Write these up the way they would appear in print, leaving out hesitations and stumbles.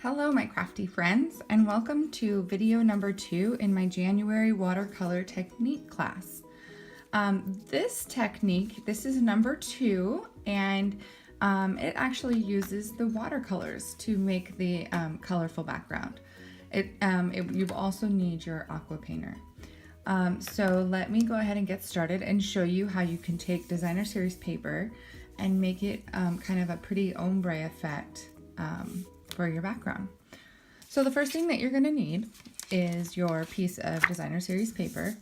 Hello my crafty friends, and welcome to video number 2 in my January watercolor technique class. This technique, this is number 2, and it actually uses the watercolors to make the colorful background. You also need your aqua painter. So let me go ahead and get started and show you how you can take Designer Series paper and make it kind of a pretty ombre effect for your background. So the first thing that you're going to need is your piece of Designer Series paper.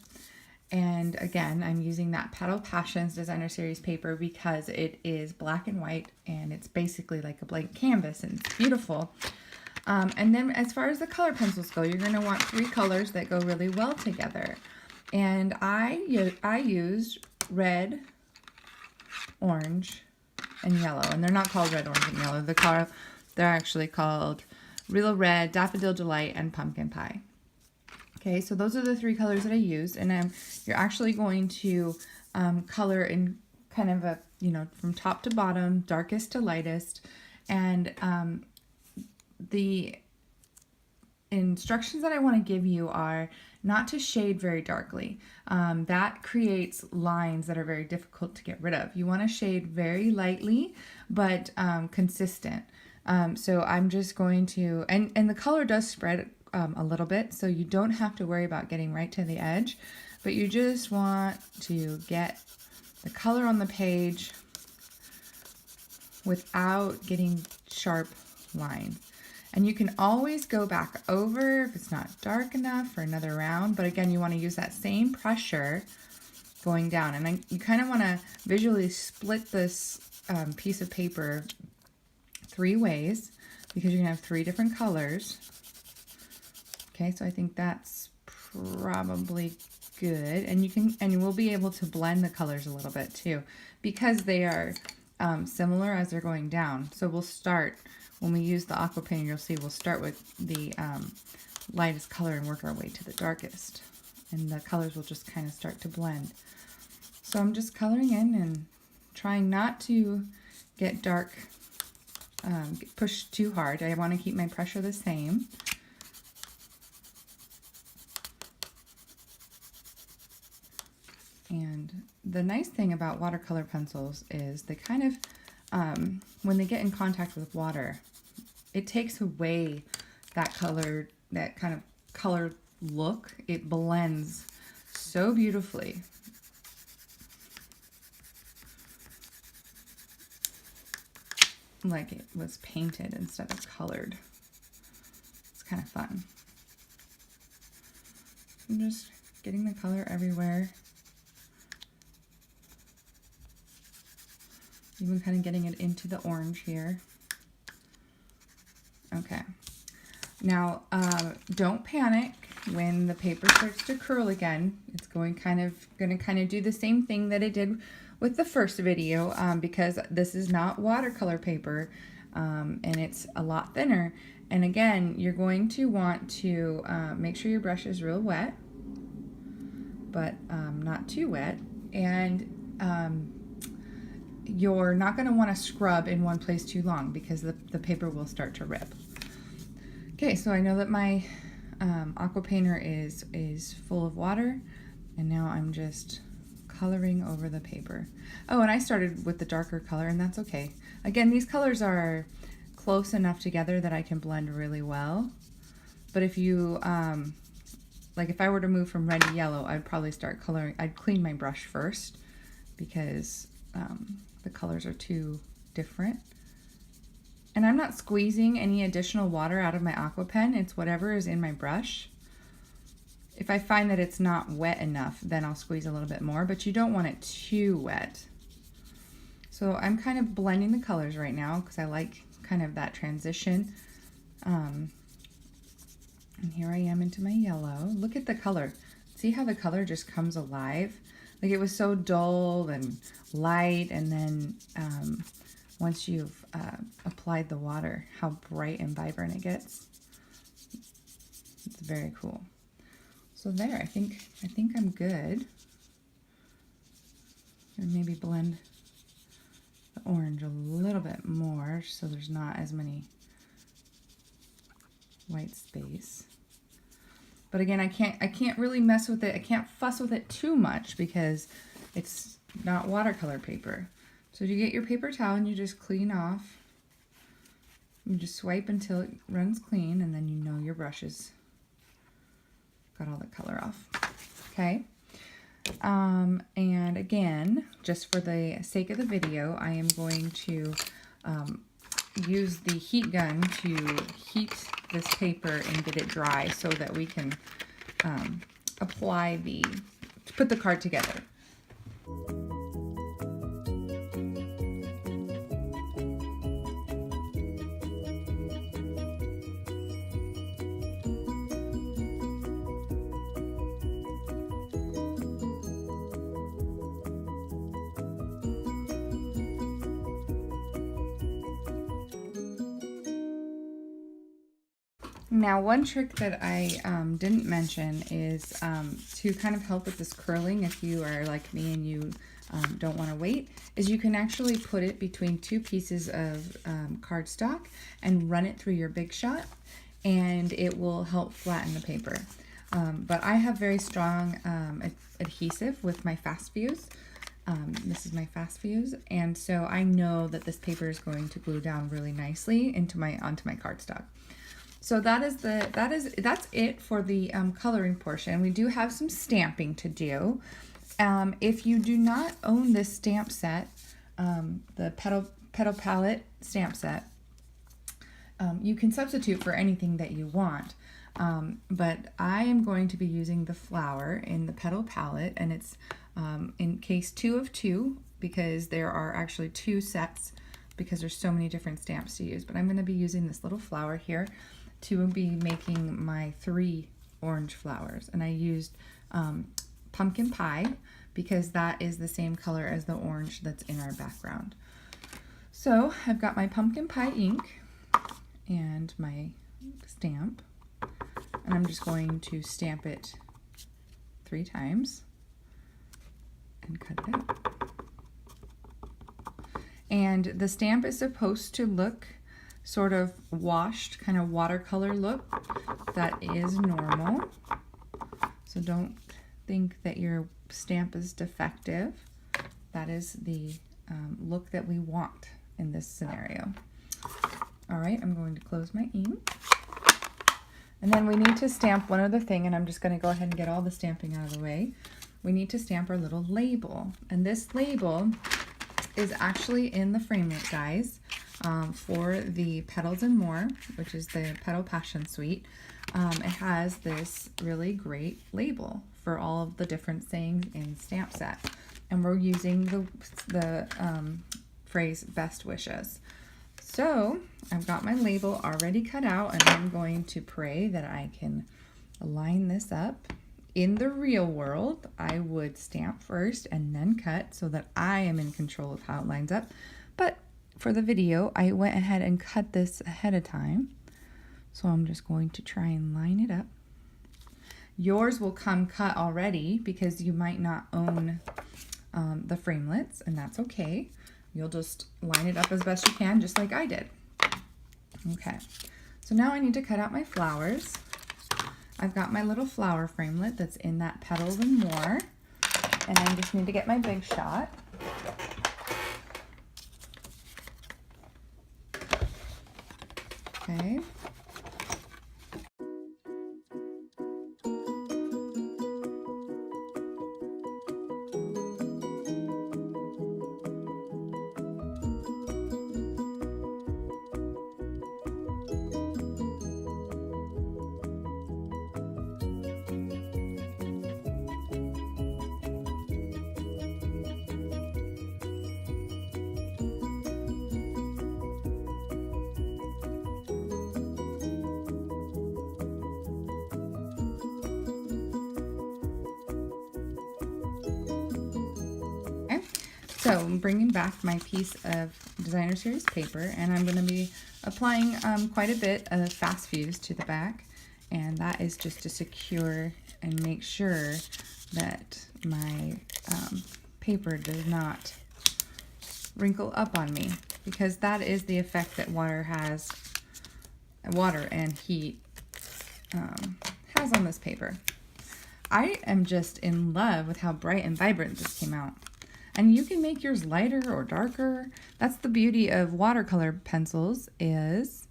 And again, I'm using that Petal Passion Designer Series paper because it is black and white and it's basically like a blank canvas and it's beautiful. And then as far as the color pencils go, you're going to want 3 colors that go really well together. And I used red, orange, and yellow. And they're not called red, orange, and yellow. They're actually called Real Red, Daffodil Delight, and Pumpkin Pie. Okay, so those are the 3 colors that I used. And you're actually going to color in kind of a, from top to bottom, darkest to lightest. And the instructions that I want to give you are not to shade very darkly. That creates lines that are very difficult to get rid of. You want to shade very lightly, but consistent. So I'm just going to, and the color does spread a little bit, so you don't have to worry about getting right to the edge, but you just want to get the color on the page without getting sharp lines. And you can always go back over if it's not dark enough for another round, but again, you want to use that same pressure going down. And you kind of want to visually split this piece of paper 3 ways because you're going to have 3 different colors. Okay, so I think that's probably good. And you will be able to blend the colors a little bit too because they are similar as they're going down. So we'll start, when we use the aqua painter, you'll see we'll start with the lightest color and work our way to the darkest. And the colors will just kind of start to blend. So I'm just coloring in and trying not to get dark, push too hard. I want to keep my pressure the same. And the nice thing about watercolor pencils is they kind of, when they get in contact with water, it takes away that color, that kind of colored look. It blends so beautifully. Like it was painted instead of colored. It's kind of fun. I'm just getting the color everywhere. Even kind of getting it into the orange here. Okay. Now, don't panic when the paper starts to curl again. It's going to do the same thing that it did with the first video because this is not watercolor paper and it's a lot thinner. And again, you're going to want to make sure your brush is real wet, but not too wet. And you're not going to want to scrub in one place too long because the paper will start to rip. Okay, so I know that my aqua painter is full of water, and now I'm just coloring over the paper. Oh, and I started with the darker color, and that's okay. Again, these colors are close enough together that I can blend really well. But if you, like if I were to move from red to yellow, I'd probably start coloring. I'd clean my brush first because the colors are too different. And I'm not squeezing any additional water out of my aqua pen. It's whatever is in my brush. If I find that it's not wet enough, then I'll squeeze a little bit more, but you don't want it too wet. So I'm kind of blending the colors right now because I like kind of that transition. And here I am into my yellow. Look at the color. See how the color just comes alive? Like it was so dull and light, and then once you've applied the water, how bright and vibrant it gets. It's very cool. So there, I think I'm good. And maybe blend the orange a little bit more so there's not as many white space. But again, I can't really mess with it. I can't fuss with it too much because it's not watercolor paper. So you get your paper towel and you just clean off. You just swipe until it runs clean, and then you know your brush is got all the color off. Okay. And again, just for the sake of the video, I am going to use the heat gun to heat this paper and get it dry so that we can put the card together. Now, one trick that I didn't mention is to kind of help with this curling, if you are like me and you don't want to wait, is you can actually put it between two pieces of cardstock and run it through your Big Shot, and it will help flatten the paper. But I have very strong adhesive with my Fast Fuse. This is my Fast Fuse, and so I know that this paper is going to glue down really nicely onto my cardstock. So that's it for the coloring portion. We do have some stamping to do. If you do not own this stamp set, the Petal Palette stamp set, you can substitute for anything that you want. But I am going to be using the flower in the Petal Palette, and it's in case 2 of 2 because there are actually 2 sets because there's so many different stamps to use. But I'm going to be using this little flower here to be making my 3 orange flowers, and I used pumpkin pie because that is the same color as the orange that's in our background. So I've got my pumpkin pie ink and my stamp, and I'm just going to stamp it 3 times and cut it out. And the stamp is supposed to look sort of washed, kind of watercolor look. That is normal. So don't think that your stamp is defective. That is the look that we want in this scenario. All right, I'm going to close my ink. And then we need to stamp one other thing, and I'm just going to go ahead and get all the stamping out of the way. We need to stamp our little label. And this label is actually in the framelit, guys. For the Petals and More, which is the Petal Passion Suite. It has this really great label for all of the different sayings in the stamp set. And we're using the phrase best wishes. So I've got my label already cut out, and I'm going to pray that I can line this up. In the real world, I would stamp first and then cut so that I am in control of how it lines up. But for the video, I went ahead and cut this ahead of time. So I'm just going to try and line it up. Yours will come cut already because you might not own the framelits, and that's okay. You'll just line it up as best you can, just like I did. Okay, so now I need to cut out my flowers. I've got my little flower framelit that's in that Petals and More, and I just need to get my Big Shot. Okay. So I'm bringing back my piece of Designer Series paper, and I'm going to be applying quite a bit of Fast Fuse to the back, and that is just to secure and make sure that my paper does not wrinkle up on me, because that is the effect that water has. Water and heat has on this paper. I am just in love with how bright and vibrant this came out. And you can make yours lighter or darker. That's the beauty of watercolor pencils is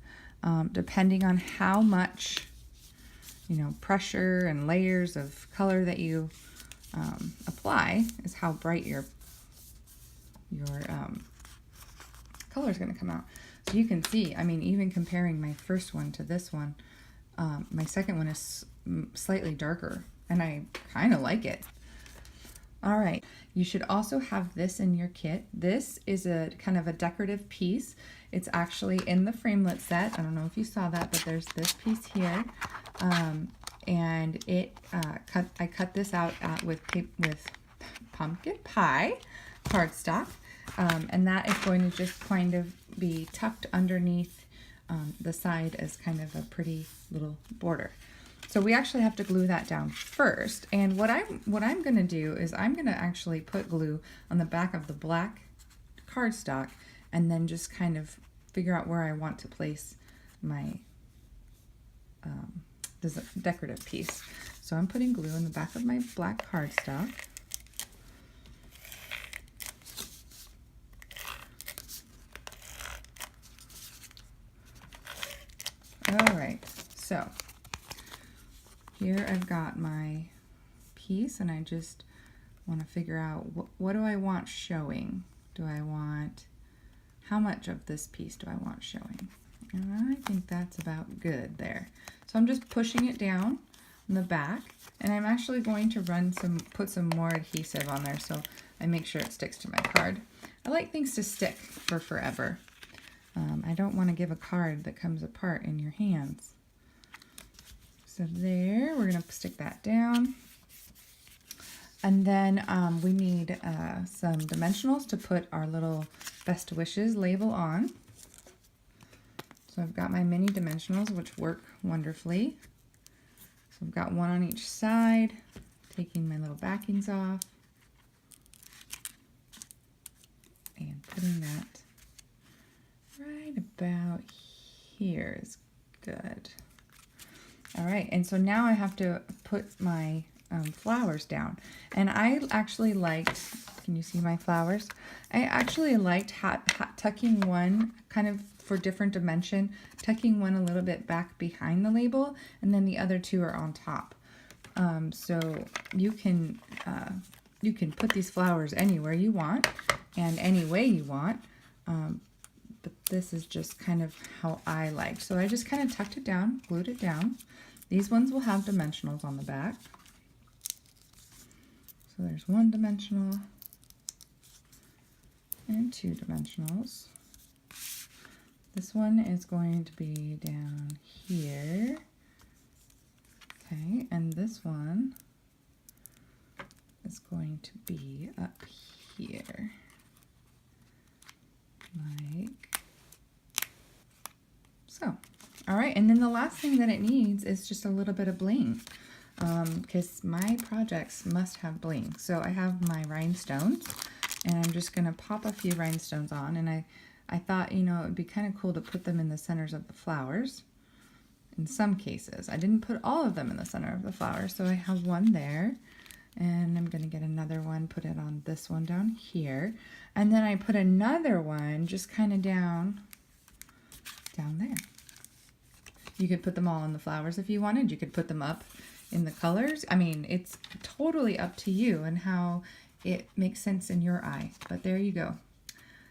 depending on how much, pressure and layers of color that you apply is how bright your color is going to come out. So you can see, even comparing my first one to this one, my second one is slightly darker, and I kind of like it. All right, you should also have this in your kit. This is a kind of a decorative piece. It's actually in the framelit set. I don't know if you saw that, but there's this piece here. And I cut this out with pumpkin pie cardstock. And that is going to just kind of be tucked underneath the side as kind of a pretty little border. So we actually have to glue that down first. And what I'm going to do is I'm going to actually put glue on the back of the black cardstock and then just kind of figure out where I want to place my this decorative piece. So I'm putting glue on the back of my black cardstock. All right, so here I've got my piece, and I just want to figure out what do I want showing? How much of this piece do I want showing? And I think that's about good there. So I'm just pushing it down on the back, and I'm actually going to put some more adhesive on there so I make sure it sticks to my card. I like things to stick for forever. I don't want to give a card that comes apart in your hands. So there, we're going to stick that down. And then we need some dimensionals to put our little best wishes label on. So I've got my mini dimensionals, which work wonderfully. So I've got one on each side, taking my little backings off and putting that right about here is good. All right, and so now I have to put my flowers down. And I actually liked, can you see my flowers? I actually liked tucking one kind of for different dimension, tucking one a little bit back behind the label, and then the other two are on top. So you can put these flowers anywhere you want and any way you want. But this is just kind of how I like. So I just kind of tucked it down, glued it down. These ones will have dimensionals on the back. So there's one dimensional and two dimensionals. This one is going to be down here. Okay, and this one is going to be up here. Like so. All right, and then the last thing that it needs is just a little bit of bling, because my projects must have bling. So I have my rhinestones, and I'm just gonna pop a few rhinestones on, and I thought, it would be kind of cool to put them in the centers of the flowers. In some cases, I didn't put all of them in the center of the flowers, so I have one there, and I'm gonna get another one, put it on this one down here, and then I put another one just kind of down there. You could put them all in the flowers if you wanted. You could put them up in the colors. I mean, it's totally up to you and how it makes sense in your eye. But there you go.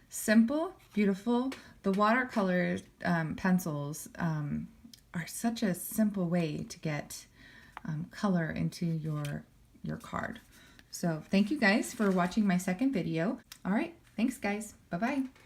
Simple, beautiful. The watercolor pencils are such a simple way to get color into your card. So thank you guys for watching my second video. All right, thanks guys. Bye-bye.